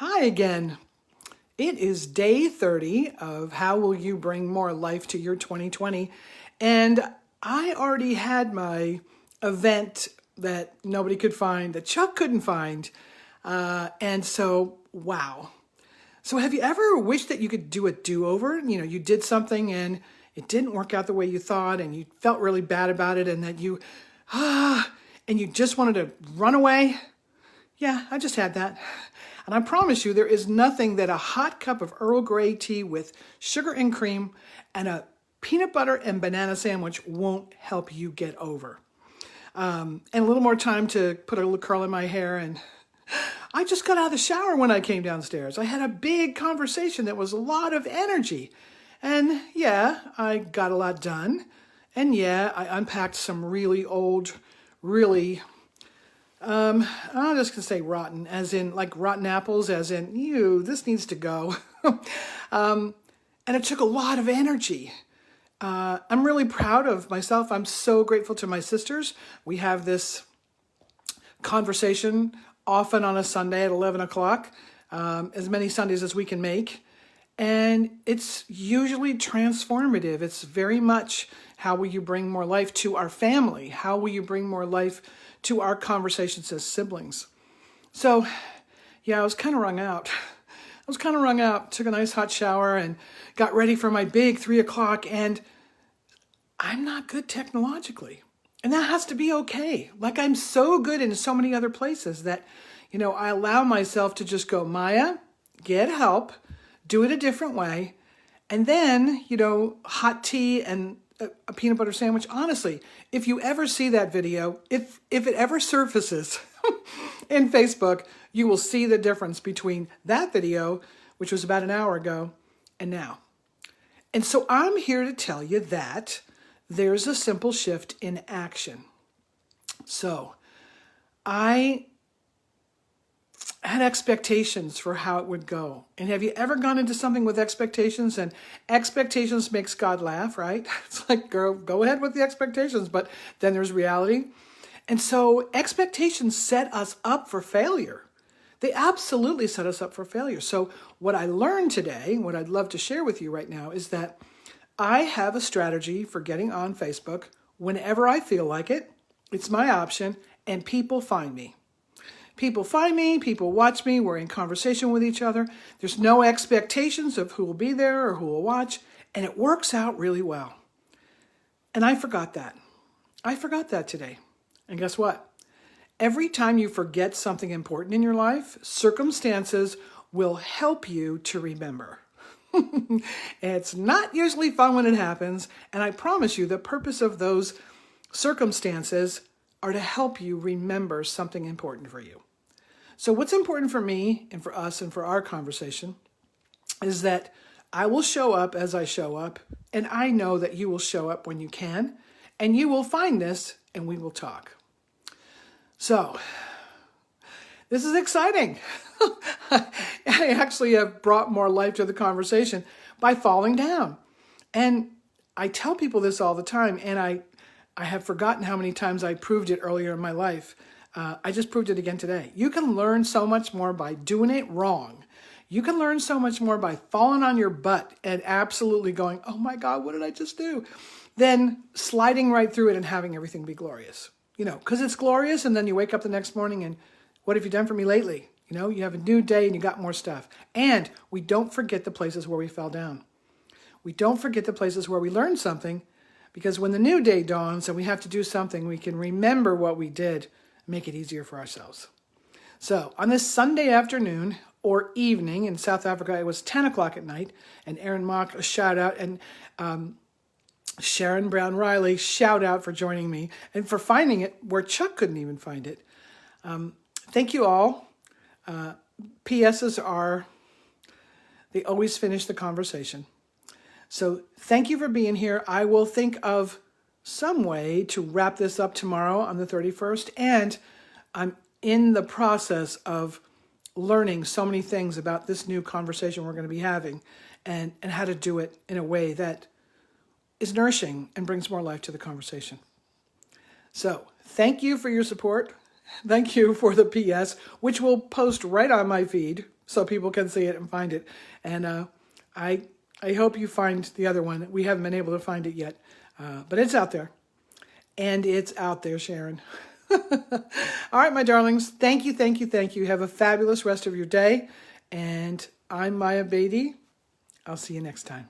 Hi again. It is day 30 of How Will You Bring More Life to Your 2020? And I already had my event that nobody could find, that Chuck couldn't find. Wow. So have you ever wished that you could do a do-over? You know, you did something and it didn't work out the way you thought and you felt really bad about it and that and you just wanted to run away? Yeah, I just had that. And I promise you, there is nothing that a hot cup of Earl Grey tea with sugar and cream and a peanut butter and banana sandwich won't help you get over. And a little more time to put a little curl in my hair. And I just got out of the shower when I came downstairs. I had a big conversation that was a lot of energy. And yeah, I got a lot done. And yeah, I unpacked some really old, really I'm just gonna say rotten, as in like rotten apples, as in, ew, this needs to go. And it took a lot of energy. I'm really proud of myself. I'm so grateful to my sisters. We have this conversation often on a Sunday at 11 o'clock, as many Sundays as we can make. And it's usually transformative. It's very much how will you bring more life to our family? How will you bring more life to our conversations as siblings? So, yeah, I was kind of wrung out. Took a nice hot shower and got ready for my big 3 o'clock. And I'm not good technologically. And that has to be okay. Like I'm so good in so many other places that, I allow myself to just go, Maya, get help. Do it a different way. And then, hot tea and a peanut butter sandwich. Honestly, if you ever see that video, if it ever surfaces in Facebook, you will see the difference between that video, which was about an hour ago, and now. And so I'm here to tell you that there's a simple shift in action. So I had expectations for how it would go. And have you ever gone into something with expectations? And expectations makes God laugh, right? It's like, girl, go ahead with the expectations, but then there's reality. And so expectations set us up for failure. They absolutely set us up for failure. So what I learned today, what I'd love to share with you right now, is that I have a strategy for getting on Facebook whenever I feel like it. It's my option, and people find me. People find me, people watch me, we're in conversation with each other. There's no expectations of who will be there or who will watch, and it works out really well. And I forgot that. I forgot that today. And guess what? Every time you forget something important in your life, circumstances will help you to remember. It's not usually fun when it happens, and I promise you the purpose of those circumstances are to help you remember something important for you. So what's important for me and for us and for our conversation is that I will show up as I show up, and I know that you will show up when you can, and you will find this, and we will talk. So this is exciting. I actually have brought more life to the conversation by falling down. And I tell people this all the time, and I have forgotten how many times I proved it earlier in my life. I just proved it again today. You can learn so much more by doing it wrong. You can learn so much more by falling on your butt and absolutely going, oh my God, what did I just do? Than sliding right through it and having everything be glorious. Because it's glorious, and then you wake up the next morning and what have you done for me lately? You have a new day and you got more stuff. And we don't forget the places where we fell down. We don't forget the places where we learned something, because when the new day dawns and we have to do something, we can remember what we did and make it easier for ourselves. So on this Sunday afternoon or evening in South Africa, it was 10 o'clock at night, and Aaron Mock, a shout out, and Sharon Brown Riley, shout out for joining me and for finding it where Chuck couldn't even find it. Thank you all. PSs are, they always finish the conversation. So thank you for being here. I will think of some way to wrap this up tomorrow on the 31st. And I'm in the process of learning so many things about this new conversation we're going to be having and how to do it in a way that is nourishing and brings more life to the conversation. So thank you for your support. Thank you for the PS, which will post right on my feed. so people can see it and find it. And I hope you find the other one. We haven't been able to find it yet, but it's out there. And it's out there, Sharon. All right, my darlings. Thank you, thank you, thank you. Have a fabulous rest of your day. And I'm Maya Beatty. I'll see you next time.